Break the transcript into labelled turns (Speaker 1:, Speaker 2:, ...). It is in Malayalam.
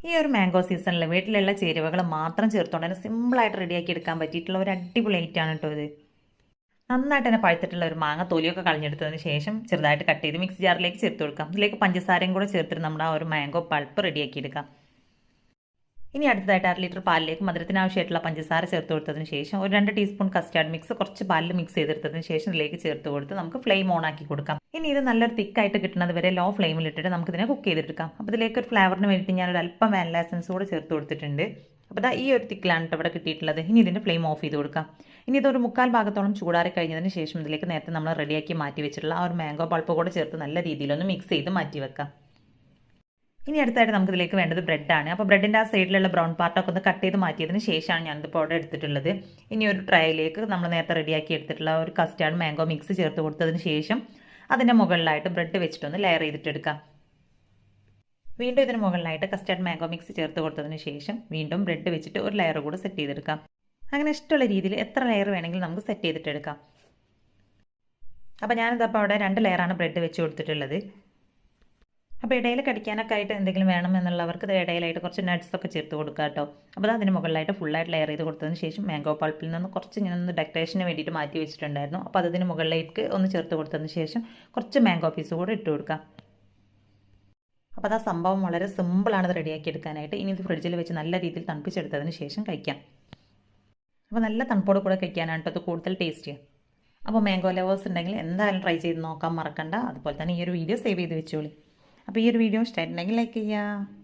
Speaker 1: ഈ ഒരു മാംഗോ സീസണിൽ വീട്ടിലുള്ള ചേരുവകൾ മാത്രം ചേർത്തുകൊണ്ട് തന്നെ സിമ്പിളായിട്ട് റെഡിയാക്കി എടുക്കാൻ പറ്റിയിട്ടുള്ള ഒരു അടിപൊളി ഐറ്റമാണ് കേട്ടോ ഇത്. നന്നായിട്ട് തന്നെ പഴുത്തിട്ടുള്ള ഒരു മാങ്ങ തൊലിയൊക്കെ കളഞ്ഞെടുത്തതിന് ശേഷം ചെറുതായിട്ട് കട്ട് ചെയ്ത് മിക്സി ജാറിലേക്ക് ചേർത്ത് കൊടുക്കാം. ഇതിലേക്ക് പഞ്ചസാരയും കൂടെ ചേർത്തിട്ട് നമ്മുടെ ആ ഒരു മാംഗോ പൾപ്പ് റെഡിയാക്കി എടുക്കാം. ഇനി അടുത്തതായിട്ട് 1/2 ലിറ്റർ പാലിലേക്ക് മധുരത്തിന് ആവശ്യമായിട്ടുള്ള പഞ്ചസാര ചേർത്ത് കൊടുത്തതിന് ശേഷം ഒരു 2 ടീസ്പൂൺ കസ്റ്റാർഡ് മിക്സ് കുറച്ച് പാലിൽ മിക്സ് ചെയ്തെടുത്തതിന് ശേഷം ഇതിലേക്ക് ചേർത്ത് കൊടുത്ത് നമുക്ക് ഫ്ലെയിം ഓൺ ആക്കി കൊടുക്കാം. ഇനി ഇത് നല്ലൊരു തിക്കായിട്ട് കിട്ടുന്നത് വരെ ലോ ഫ്ലെയിമിൽ ഇട്ടിട്ട് നമുക്ക് ഇതിനെ കുക്ക് ചെയ്തെടുക്കാം. അപ്പോൾ ഇതിലേക്ക് ഒരു ഫ്ലേവറിന് വേണ്ടി ഞാൻ ഒരു അല്പം വാനില എസൻസ് കൂടെ ചേർത്ത് കൊടുത്തിട്ടുണ്ട്. അപ്പോൾ ഈ ഒരു തിക്കിലാണ് ഇവിടെ കിട്ടിയിട്ടുള്ളത്. ഇനി ഇതിൻ്റെ ഫ്ലെയിം ഓഫ് ചെയ്ത് കൊടുക്കാം. ഇനി ഇതൊരു 1/4 ഭാഗത്തോളം ചൂടാറി കഴിഞ്ഞതിന് ശേഷം ഇതിലേക്ക് നേരത്തെ നമ്മൾ റെഡിയാക്കി മാറ്റി വെച്ചിട്ടുള്ള ആ ഒരു മാംഗോ പൾപ്പ് കൂടെ ചേർത്ത് നല്ല രീതിയിലൊന്ന് മിക്സ് ചെയ്ത് മാറ്റി വെക്കാം. ഇനി അടുത്തായിട്ട് നമുക്ക് ഇതിലേക്ക് വേണ്ടത് ബ്രെഡാണ്. അപ്പോൾ ബ്രെഡിൻ്റെ ആ സൈഡിലുള്ള ബ്രൗൺ പാർട്ടൊക്കെ ഒന്ന് കട്ട് ചെയ്ത് മാറ്റിയതിന് ശേഷമാണ് ഞാനിത് അവിടെ എടുത്തിട്ടുള്ളത്. ഇനി ഒരു ട്രേയിലേക്ക് നമ്മൾ നേരത്തെ റെഡിയാക്കി എടുത്തിട്ടുള്ള ഒരു കസ്റ്റാർഡ് മാംഗോ മിക്സ് ചേർത്ത് കൊടുത്തതിന് ശേഷം അതിൻ്റെ മുകളിലായിട്ട് ബ്രെഡ് വെച്ചിട്ടൊന്ന് ലെയർ ചെയ്തിട്ടെടുക്കാം. വീണ്ടും ഇതിന് മുകളിലായിട്ട് കസ്റ്റാർഡ് മാംഗോ മിക്സ് ചേർത്ത് കൊടുത്തതിന് ശേഷം വീണ്ടും ബ്രെഡ് വെച്ചിട്ട് ഒരു ലെയർ കൂടെ സെറ്റ് ചെയ്തെടുക്കാം. അങ്ങനെ ഇഷ്ടമുള്ള രീതിയിൽ എത്ര ലെയർ വേണമെങ്കിലും നമുക്ക് സെറ്റ് ചെയ്തിട്ടെടുക്കാം. അപ്പോൾ ഞാനിതപ്പോൾ അവിടെ 2 ലെയറാണ് ബ്രെഡ് വെച്ച് കൊടുത്തിട്ടുള്ളത്. അപ്പോൾ ഇടയിൽ കടിക്കാനൊക്കെ ആയിട്ട് എന്തെങ്കിലും വേണം എന്നുള്ളവർക്ക് ഇടയിലായിട്ട് കുറച്ച് നട്ട്സൊക്കെ ചേർത്ത് കൊടുക്കുക കേട്ടോ. അപ്പോൾ അതിന് മുകളിലായിട്ട് ഫുള്ളായിട്ട് ലെയർ ചെയ്ത് കൊടുത്തതിന് ശേഷം മാംഗോ പൾപ്പിൽ നിന്ന് കുറച്ച് ഞാനൊന്ന് ഡെക്കറേഷന് വേണ്ടിയിട്ട് മാറ്റി വെച്ചിട്ടുണ്ടായിരുന്നു. അപ്പോൾ അതിന് മുകളിലേക്ക് ഒന്ന് ചേർത്ത് കൊടുത്തതിന് ശേഷം കുറച്ച് മാംഗോ പീസ് കൂടെ ഇട്ട് കൊടുക്കാം. അപ്പോൾ സംഭവം വളരെ സിമ്പിളാണ് ഇത് റെഡിയാക്കി എടുക്കാനായിട്ട്. ഇനി ഇത് ഫ്രിഡ്ജിൽ വെച്ച് നല്ല രീതിയിൽ തണുപ്പിച്ചെടുത്തതിന് ശേഷം കഴിക്കാം. അപ്പോൾ നല്ല തണുപ്പോട് കൂടെ കഴിക്കാനാണ് കേട്ടോ അത് കൂടുതൽ ടേസ്റ്റ്. അപ്പോൾ മാംഗോ ലവേഴ്സ് ഉണ്ടെങ്കിൽ എന്തായാലും ട്രൈ ചെയ്ത് നോക്കാൻ മറക്കണ്ട. അതുപോലെ തന്നെ ഈ ഒരു വീഡിയോ സേവ് ചെയ്ത് വെച്ചോളി. അപ്പോൾ ഈ ഒരു വീഡിയോ ഇഷ്ടമായിട്ടുണ്ടെങ്കിൽ ലൈക്ക് ചെയ്യുക.